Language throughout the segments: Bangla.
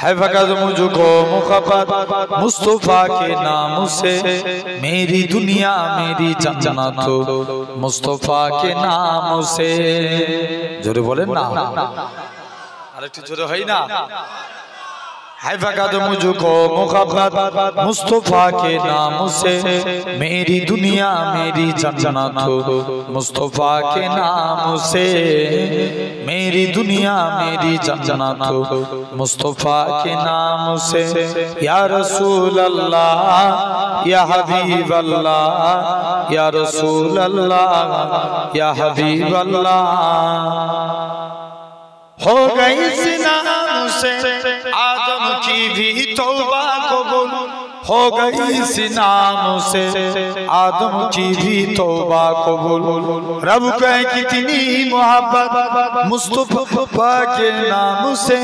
है फकत मुझको मुहब्बत मुस्तफा के नाम से, मेरी दुनिया मेरी जन्नत मुस्तफा के नाम से। जोरे बोलें ना, আরেকটু জোরে হয় না। है फकत मुझको मुहब्बत मुस्तफा के नाम से, मेरी दुनिया मेरी जन्नत मुस्तफा के नाम से, मेरी दुनिया मेरी जन्नत मुस्तफा के नाम से। या रसूल अल्लाह या हबीब अल्लाह, या रसूल अल्लाह या हबीब अल्लाह। हो गई सिना से आदम की भी तौबा कबूल, हो गई इसी नाम से आदम की भी तौबा कबूल। रब का कितनी मोहब्बत मुस्तफा के नाम से,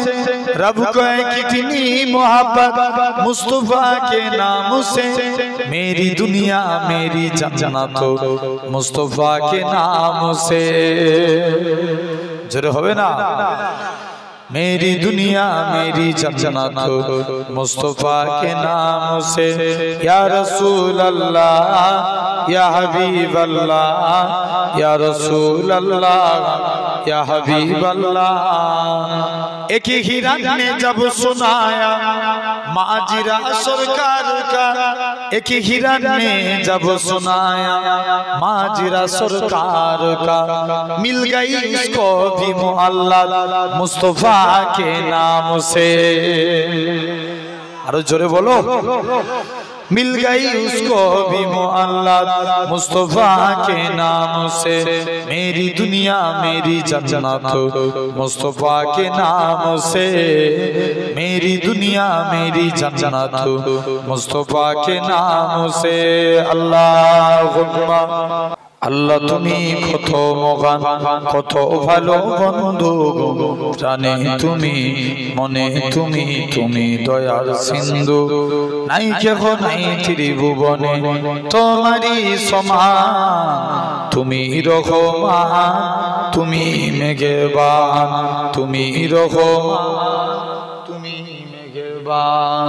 रब का कितनी मोहब्बत मुस्तफा के नाम से, मेरी दुनिया मेरी जन्नत मुस्तफा के नाम से। जरूर होवे ना, मेरी दुनिया मेरी जन्नत मुस्तफा के नाम से। या रसूल अल्लाह या हबीब अल्लाह, या रसूल अल्लाह या हबीब अल्लाह। एक हिरन ने जब सुनाया माजिरा सरकार का, एक हिरन ने जब सुनाया माजिरा सरकार का, मिल गई इसको भी मुअल्लल मुस्तफा के नाम से। अरे जोरे बोलो, मिल गई उसको भी मुअल्लल मुस्तफा के नाम से, मेरी दुनिया मेरी जन्नत मुस्तफा के नाम से, मेरी दुनिया मेरी जन्नत मुस्तफा के नाम से। अल्लाहुम्मा আল্লাহ তুমি কত মহান কত ভালো বন্ধু, জানে তুমি মনে তুমি তুমি দয়ার সিন্ধু, নাই কেহ নাই ত্রিভুবনে তোমারি সমান। তুমি রহমান তুমি মেঘবান, তুমি রহমান তুমি মেঘবান।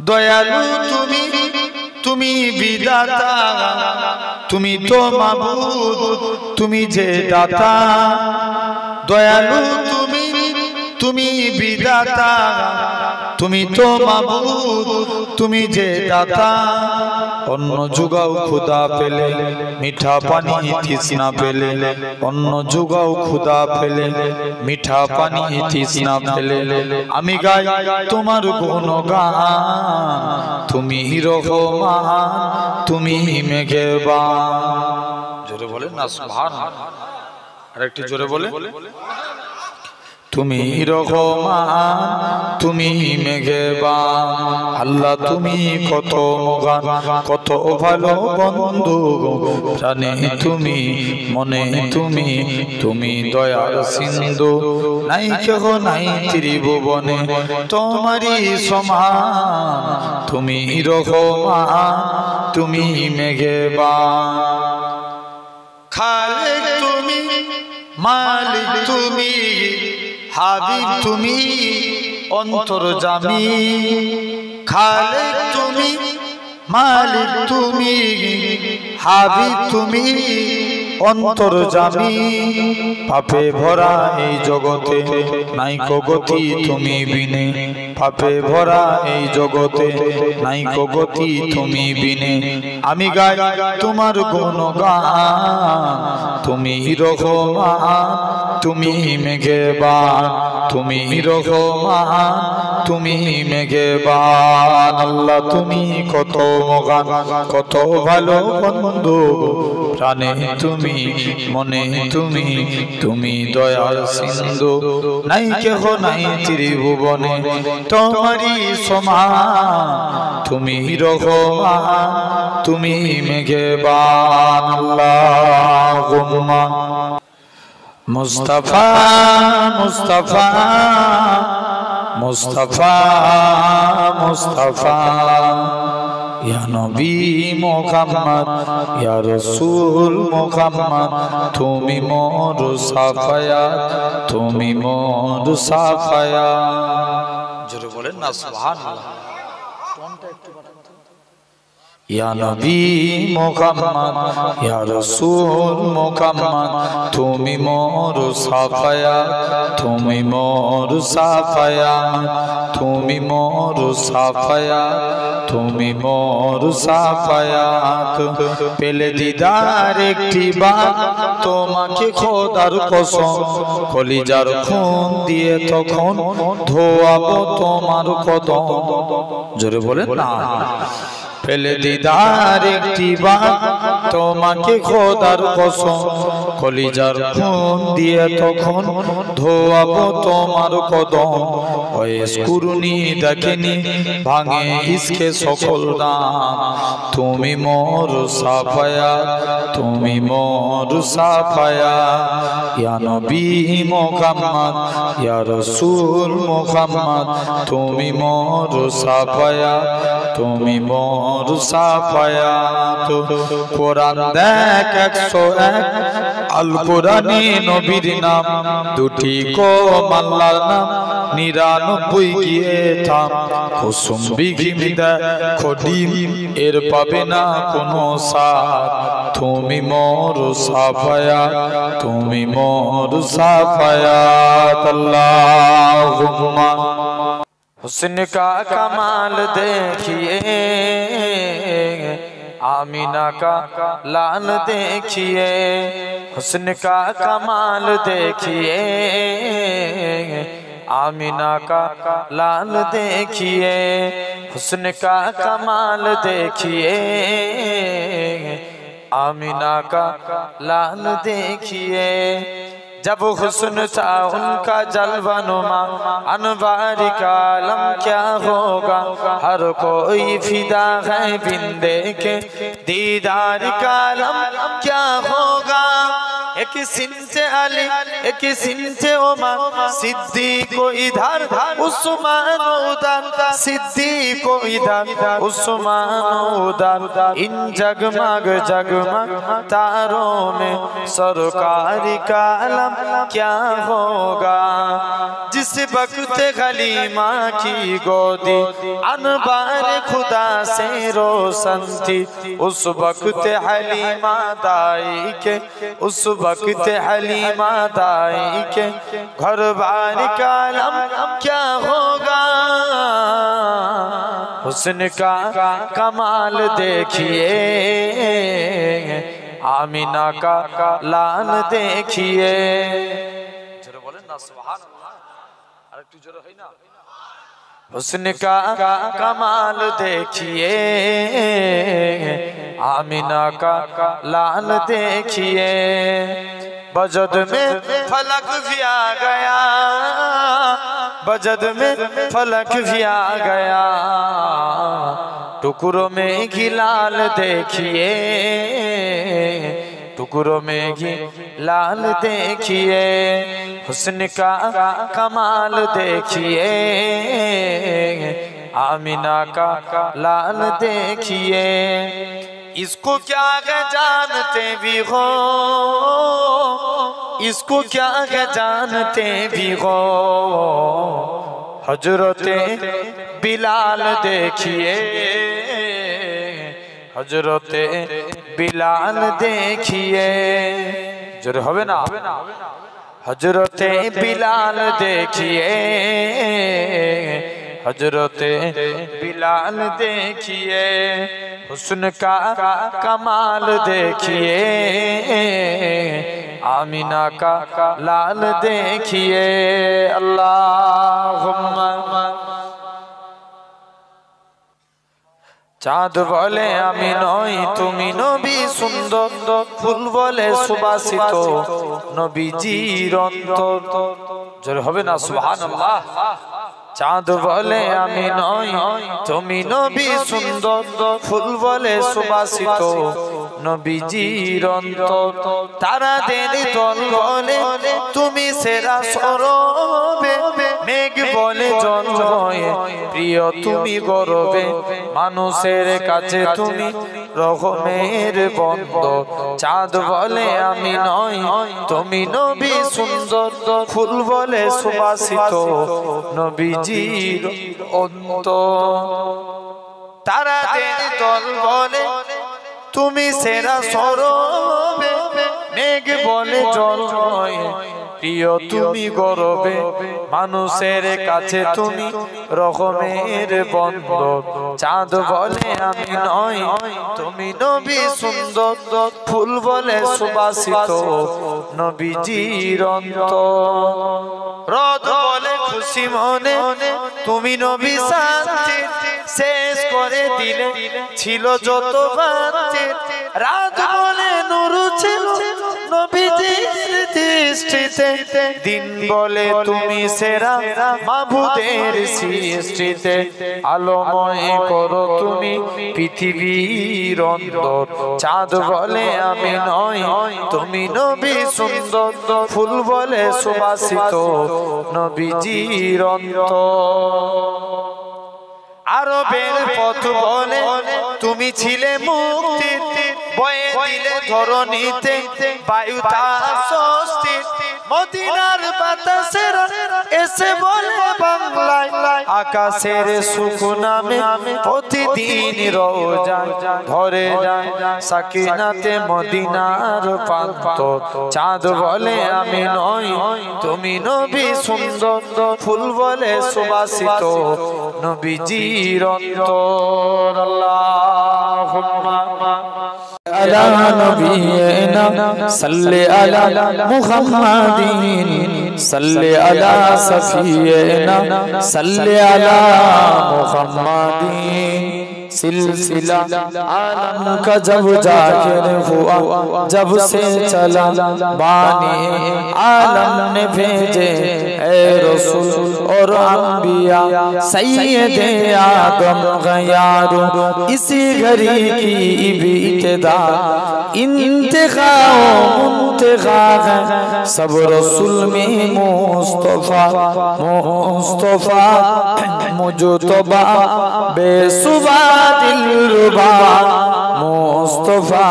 দয়ালু তুমি তুমি বিধাতা, তুমি তো মাবুদ তুমি যে দাতা। দয়ালু তুমি তুমি বিধাতা, তুমি তো মাবুদ তুমি যে দাতা। অন্ন যুগাও ক্ষুধা পেলে মিঠা পানি তৃষ্ণা পেলে, অন্ন যুগাও ক্ষুধা পেলে মিঠা পানি তৃষ্ণা পেলে, আমি গাই তোমার গুণগান। তুমি রহমান তুমি মেঘবান। জোরে বলেন না সুবহানাল্লাহ, আরেকটু জোরে বলে। তুমি রহমান তুমি মেঘবান, আল্লাহ তুমি কত মহান কত ভালো বন্ধু, জানে তুমি মনে তুমি তুমি দয়ার সিন্ধু, নাই কেহ নাই ত্রিভুবনে তোমারি সমান। তুমি রহমান তুমি মেঘবান। খালেক তুমি মালিক তুমি হাবিব তুমি অন্তর্যামী। খালেক তুমি মালিক তুমি হাবিব তুমি অন্তর্যামী। পাপে ভরা এই জগতে নাইকো গতি তুমি বিনে, পাপে ভরা এই জগতে নাইকো গতি তুমি বিনে, আমি গাই তোমার গুণগান। তুমি রহমান তুমি মেঘবান, তুমি রহমান তুমি মেঘবান। আল্লাহ তুমি কত মহান কত ভালো বন্ধু, প্রাণে তুমি মনে তুমি তুমি দয়ার সিন্ধু, নাই কেহ নাই ত্রিভুবনে তোমারি সমান। তুমি রহমান তুমি মেঘবান। আল্লাহুম্মা মুস্তাফা মুস্তাফা মুস্তাফা মুস্তাফা, ইয়া নবী মুহাম্মদ ইয়া রাসূল মুহাম্মদ, তুমি মোর সাফায়াত তুমি মোর সাফায়াত। না সুবহানাল্লাহ। या नबी मुहम्मद या रसूल मुहम्मद तुमी मोर साफाया तुमी मोर साफाया तुमी मोर साफाया तुमी मोर साफाया पेले दीदार एकटी बार তোমাকে খোদার কসম কলিজার খুন দিয়ে তখন ধোয়াবো তোমার কদম জোরে বলেন না পেলে দিদার একটি বার তোমাকে খোদার কসম কলিজার খুন দিয়ে তখন ধোয়াবো তোমার কদম ওয়েস কুরুনি দেখেনি ভাঙে ইসকে সকল দাম তুমি মোর সাফায়া তুমি মোর সাফায়া ইয়া নবী মুহাম্মদ ইয়া রাসূল মুহাম্মদ তুমি মোর সাফায়া তুমি মোর সাফায়াত কোরআন দেখ 101 আল কোরআনে নবীর নাম দুটি কম আল্লাহর নাম 99 গিয়ে থাম কুসুম বিঘিমিদা খডিম এর পাবে না কোনো সাথ তুমি মোর সাফায়াত তুমি মোর সাফায়াত আল্লাহুম্মা हुस्न का कमाल देखिए आमीना का लाल देखिए हुस्न का कमाल देखिए आमीना का लाल देखिए हुस्न का कमाल देखिए आमीना का लाल देखिए जब हुस्न था उनका जलवा नुमा अनवारी का आलम क्या होगा हर कोई फिदा है बिंदे के दीदार का आलम क्या होगा एक सिंचे अली एक सिंचे उमर सिद्दीक को इधर उस्मान उधर सिद्दीक को इधर उस्मान उधर इन जगमग जगमग तारों में सरकार का आलम क्या होगा जिस वक्त खलीमा की गोदी अनबार खुदा से रोशन थी उस वक्त हलीमा दाई के उस वक्त हलीमा दाई के घर बार का आलम क्या होगा हुस्न का कमाल देखिए आमीना का लाल देखिए जोरे बोलें ना सुभानअल्लाह আরেকটু জোরে হয় না हुस्न का कमाल देखिए आमीना का लाल देखिए बजद में फलक भी आ गया बजद में फलक भी आ गया टुकड़ों में घी लाल देखिए टुकड़ों में घी लाल देखिए हुस्न का कमाल देखिए आमीना का लाल देखिए इसको क्या है जानते भी हो इसको क्या है जानते भी हो हजरते बिलाल देखिए हजरते बिलाल देखिए जोर होवे ना हजरते बिलाल देखिए हजरते बिलाल देखिए हुस्न का कमाल देखिए आमीना का लाल देखिए अल्लाहुम्मा चाँद बोले आमी नई तुमी नबी सुंदर फुल बोले सुबासित नबीजीर अंतर जोर होबे ना सुबहानाल्लाह चाँद बोले आमी नई तुमी नबी सुंदर फुल बोले सुबासित नबीजीर अंतर तारादेर दल बोले तुमी सेरा सरबे मेघ बोले जल हये प्रिय तुमी गौरवे मानुषेर काछे तुमी রহমের বন্দর চাঁদ বলে আমি নই তুমি নবী সুন্দর ফুল বলে সুবাসিত নবীজির অন্তর তারাদের দল বলে তুমি সেরা সরবে মেঘ বলে জল নয় প্রিয় তুমি গরবে মানুষের কাছে তুমি রহমের বন্দর চাঁদ বলে আমি নই তুমি নবী সুন্দর ফুল বলে সুবাসিত নবীজির অন্তর রদ বলে খুশি মনে তুমি নবী শান্তি শেষ করে দিলে ছিল যত বাতি রাত বলে নূর ছিল নবীজির দৃষ্টিতে দিন বলে তুমি সেরা মাবুদের সৃষ্টিতে আলোময় করো তুমি পৃথিবীর অন্তর চাঁদ বলে আমি নই তুমি নবী সুন্দর ফুল বলে সুবাসিত নবীজির অন্তর আরবের পথ বলে তুমি ছিলে মুক্তি বয়ে দিলে ধরণীতে বায়ু তার স্বস্তি মদিনার বাতাসের এসে বলে বাংলায় আকাশের সুখ নামে প্রতিদিন রোজা ধরে যায় সাকিনাতে মদিনার প্রান্ত চাঁদ বলে আমি নই তুমি নবী সুন্দর ফুল বলে সুবাসিত নবীজির অন্তর আল্লাহুম্মা আলা নবিয়িনা সাল্লি আলা মুহাম্মাদিন সাল্লি আলা সফিয়িনা সাল্লি আলা মুহাম্মাদিন सिलसिला आलम का जब जाहिर हुआ जब से चला बानी आलम ने भेजे ए रसूल और अंबिया सैयदे आदम गयारो इसी घड़ी की भी इब्तिदा इंतखा मुंतखा है सब रसूल में मुस्तफा मुजतबा बेसुबा दिलरुबा मुस्तफा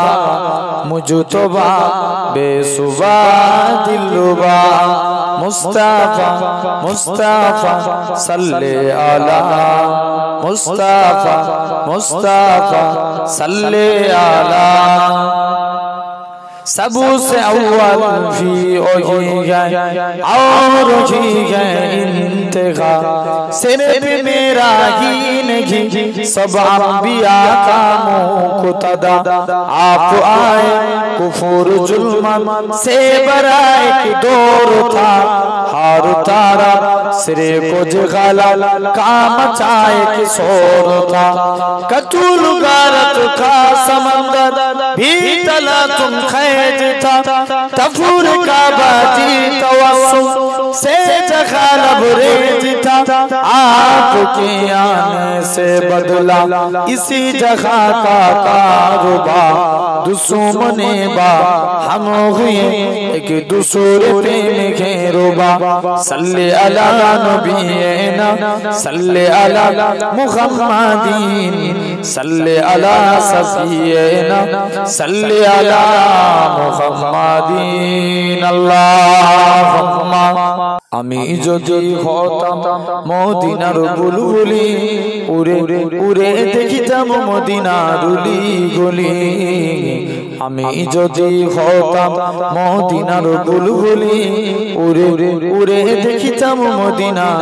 मुजतबा बेसुबा दिलरुबा मुस्तफा मुस्तफा सल्ले अला मुस्तफा मुस्तफा सल्ले अला सबू से अव्वल भी वही है और ही है इंतखा सिर्फ मेरा ही नहीं सब अंबिया का मुक़्तदा आप आए कुफर जुल्म से बराए की दौर था हार तारा सिरे को जगाला काम चाहे कि शोर था कतूल गारत का समंदर भी तला तुम खैज था तफूर का बाजी तवस्सुम से जगा लबरेज था आपके आने से बदला इसी जगह का कारोबार दुश्मने बा हम हुए एक दूसरे पे घेरोबा सल्ले अला नबीना सल्ले अला मुहम्मदीन सल्ले अला सफीना सल्ले अला मुहम्मदीन अल्लाहुम्मा আমি যদি হতাম মদিনার বুলবুলি উড়ে উড়ে দেখিতাম মদিনার উলি গলি আমি যদি হতাম মদিনার বুলবুলি উড়ে উড়ে দেখিতাম মদিনার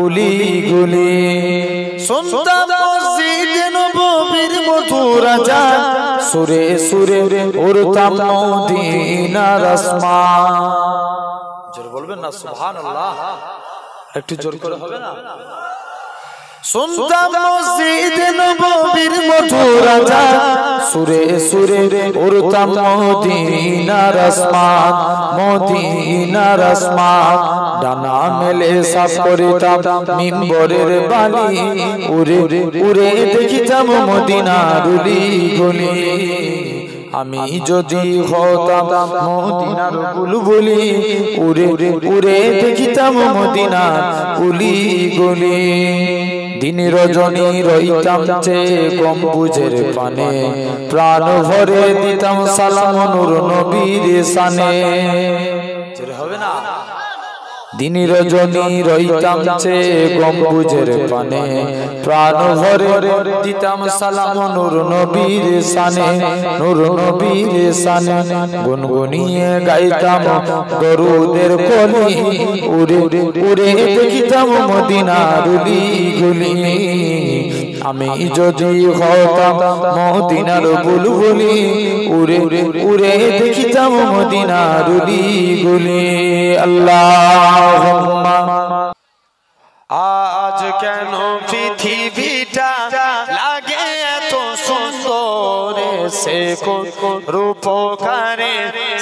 উলি গলি শুনতাম মসজিদ নববীর মধুর আজান সুরে সুরে উড়তাম মদিনার আসমান জোর বলবেন না সুবহানাল্লাহ একটু জোর করে হবে না শুনতাম মসজিদ নববীর মধুর আজান সুরে সুরে উড়তাম মদিনার আসমান মদিনার আসমান ডানা মেলে সাফ করিতাম মিম্বরের বালি উড়ে উড়ে দেখিতাম মদিনার উলি গলি আমি যদি হতাম মদিনার বুলবুলি উড়ে উড়ে দেখিতাম মদিনার কুলি গলি দিন রজনী রইতাম চেয়ে গম্বুজের পানে প্রাণ ভরে দিতাম সালাম নূর নবীর শানে হবে না দিন রজনী রইতাম চেয়ে গম্বুজের পানে প্রাণ ভরে দিতাম সালাম নূর নবীর শানে নূর নবীর শানে গুনগুনিয়ে গাইতাম দরুদের কলি উড়ে উড়ে দেখিতাম মদিনার গলি আমি যদি হতাম মদিনার বুলবুলি উড়ে উড়ে দেখিতাম মদিনার গলি আল্লাহুম্মা আজ কেন পৃথিবীটা লাগে এত সুন্দর সে রূপকারে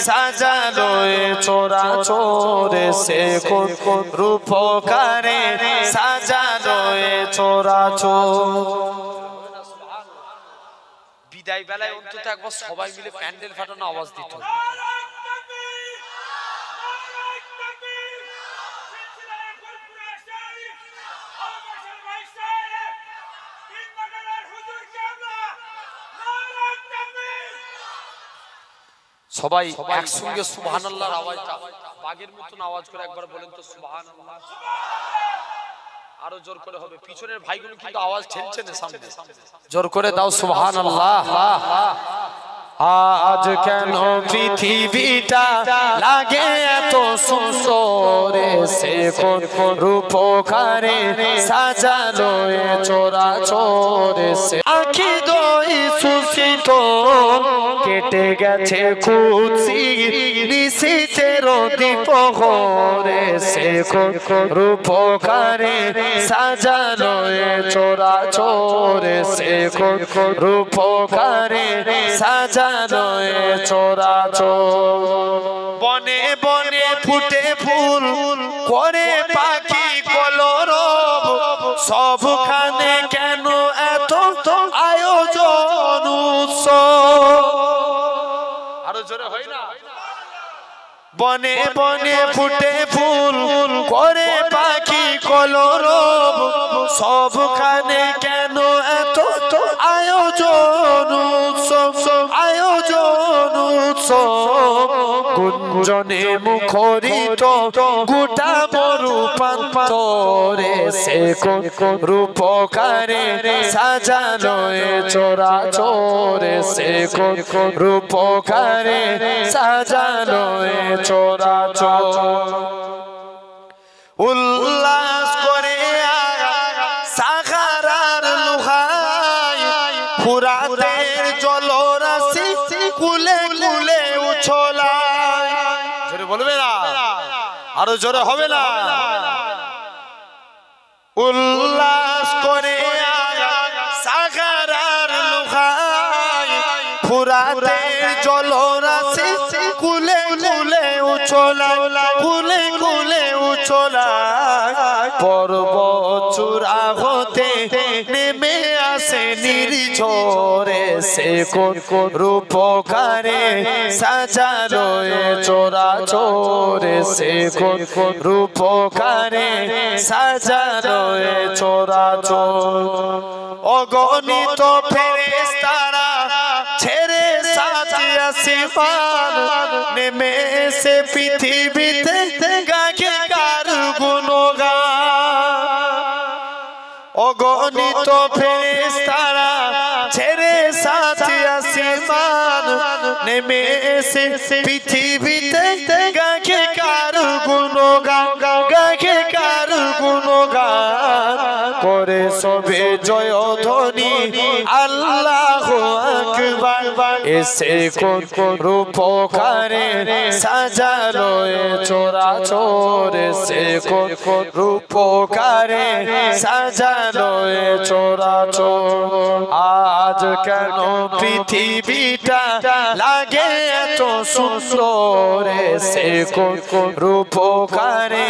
সাজালো চোরাচোরে সে রূপকারে সাজালো চোরাচোর বিদায় বেলায় অন্তত একবার সবাই মিলে প্যান্ডেল ফাটানো আওয়াজ দিত সবাই একসঙ্গে সুবহানাল্লাহর আওয়াজটা বাগের মতন আওয়াজ করে একবার বলেন তো সুবহানাল্লাহ আরো জোর করে হবে পিছনের ভাইগুলো কিন্তু আওয়াজ ঠেলছে না সামনে জোর করে দাও সুবহানাল্লাহ আজ কেন পৃথিবীটা লাগে এত সুন্দর সে রূপকারে সাজালো চোরাচোরে সে আখি দই সুসিত কেটে গেছে কুচি নিশীথের দীপহরে সে রূপকারে সাজালো চোরাচোরে সে রূপকারে সাজা চোরাচোর বনে বনে ফুটে ফুল করে পাখি কলরব সবখানে কেন এত আয়োজন উৎসব আরো জোরে হয় না বনে বনে ফুটে ফুল করে পাখি কলরব সবখানে কেন এত আয়োজন উৎসব আয়োজন উৎসব গুঞ্জনে মুখরিত গোটা মরু প্রান্তরে সে রূপকারে সাজালো চোরাচোরে সে রূপকারে সাজালো চোরাচোর উল্লাস করে সাগরার লোহায় ফুরাতের জলরাশি কুলে কুলে উছলায় জোরে বলবে না আরো জোরে হবে না উল্লাস করে সাগরার লোহায় ফুরাতের জলরাশি কুলে কুলে উছলায় কুলে কুলে উছলায় পর্বত চূড়া হতে নেমে আসে নির্ঝরে সে রূপকারে সাজালো চোরাচোরে সে রূপকারে সাজালো চোরাচোর অগণিত ফেরেশতারা ছেড়ে সাথে আসমান নেমে এসে পৃথিবীতে গাকে কার গুণগান অগণিত ফেরেশতারা ছেড়ে সাথে আসমান নেমে এসে পৃথিবীতে গাকে কার গুণগান গাকে কার গুণগান করে সবে জয় ধ্বনি আল্লাহু আকবার এসে রূপকারে সাজালো চোরাচোরে সে রূপকারে সাজালো চোরাচোর আজ কেন পৃথিবীটা লাগে এত সুন্দর সে রূপকারে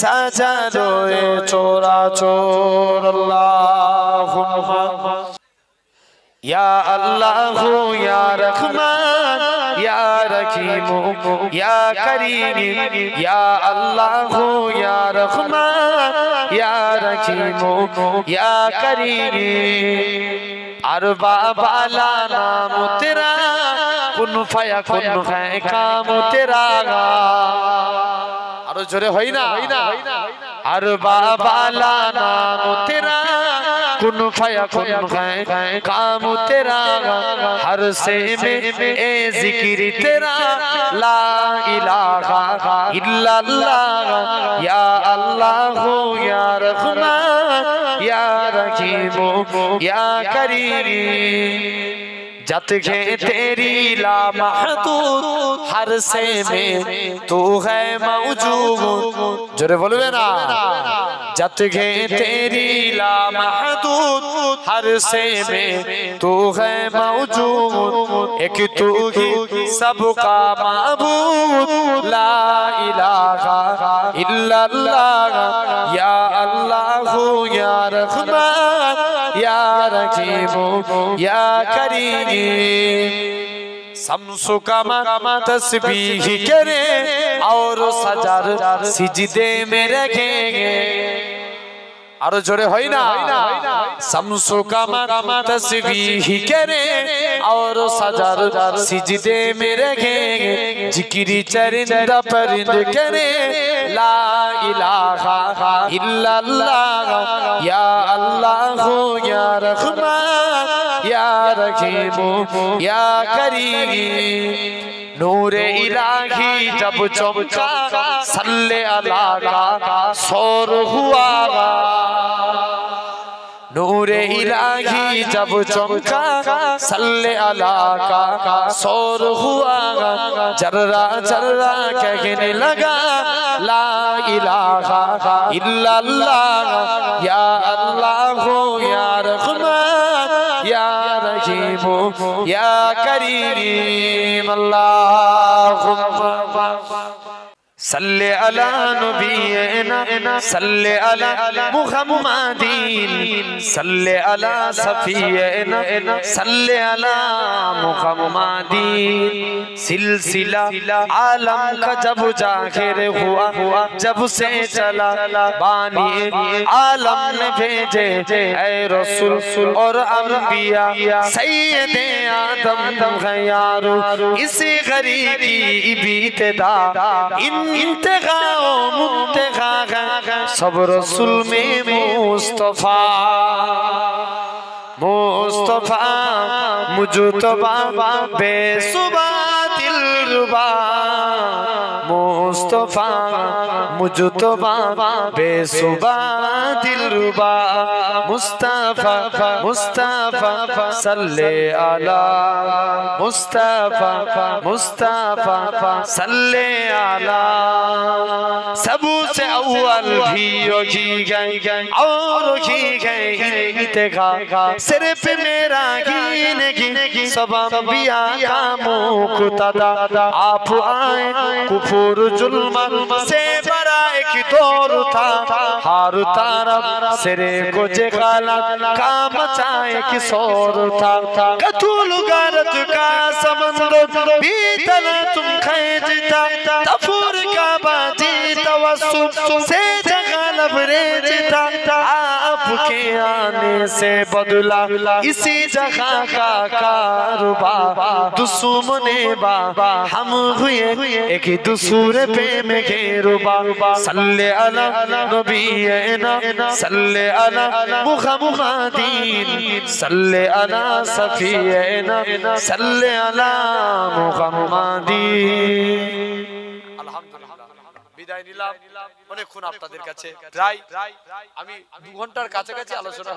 সাজালো চোরাচোর আল্লাহুম্মা ইয়া আল্লাহু ইয়া রহমান या रहीम या करीम या अल्लाह या रहमान या रहीम या करीम अरबा बाला नाम तेरा कुन फयाकुन है काम तेरा आरो जोरे होई ना अरबा बाला नाम तेरा कुन फयाकुन है काम तेरा हर से में ए जिक्र तेरा ला इलाहा इल्लल्लाह या अल्लाह या रहमान या रहीम या करीम जत है तेरी ला महदूद हर से में तू है मौजूद जोरे बोलबे ना जत है तेरी ला महदूद हर से में तू है मौजूद एक तू ही सबका माबूद ला इलाहा इल्लल्लाह या अल्लाह या रहमान या रहीम या करीम शम्सु कमर तस्बीह करे और सजर सिजदे में रखेंगे आरो जोरे होई ना शम्सु कमर तस्बीह करे और सजर सिजदे में रखेंगे जिक्री चरिंदा परिंद करे ला इलाहा इल्लल्लाह या अल्लाह या रहमान या रहीम या करीम नूरे इलाही जब चमका सल्ले अला का शोर हुआ नूरे इलाही जब चमका सल्ले अला का शोर हुआ जर्रा जर्रा कहने लगा ला इलाहा इल्लल्लाह या अल्लाह या रहमान या रहीम या करीम अल्लाहुम्मा सल्ले अला नबीना सल्ले अला मुहम्मदीन सल्ले अला सफीना सल्ले अला मुहम्मदीन सिलसिला आलम का जब जाहिर हुआ जब से चला बानी आलम ने भेजे ऐ रसूल और अंबिया सैयदे आदम है यारो इसी गरीब की इब्तिदा इंतहा मुंतहा सब रसूल में मुस्तफा मुस्तफा मुजतबा बेसुबा दिलरुबा मुस्तफा मुजतबा बेसुबा दिलरुबा मुस्तफा मुस्तफा सल्ले अला मुस्तफा मुस्तफा सल्ले अला सबसे अव्वल भी की गई और की गई इंतखा सिर्फ मेरा गिन सब अंबिया का मुक्तदा आप आए कुफर जुल्म से बड़ा एक दौर था हार तारा सिरे को जगाला काम चाहे कि शोर था कतूल गारत का समंदर बीतल तुम खैजता तफूर का बाजी तवस्सुम से जगाल बरेजता आपके आने से बदला इसी जगह का कारोबार दुश्मने बाबा हम हुए एक दूसरे पे में घेरुबा सल्ले अला नबीना सल्ले अला मुहम्मदीन सल्ले अला सफीना सल्ले अला मुहम्मदीन আলহামদুলিল্লাহ বিদায় নিলাম অনেকক্ষণ আপনাদের কাছে প্রায় আমি 2 ঘন্টার কাছাকাছি আলোচনা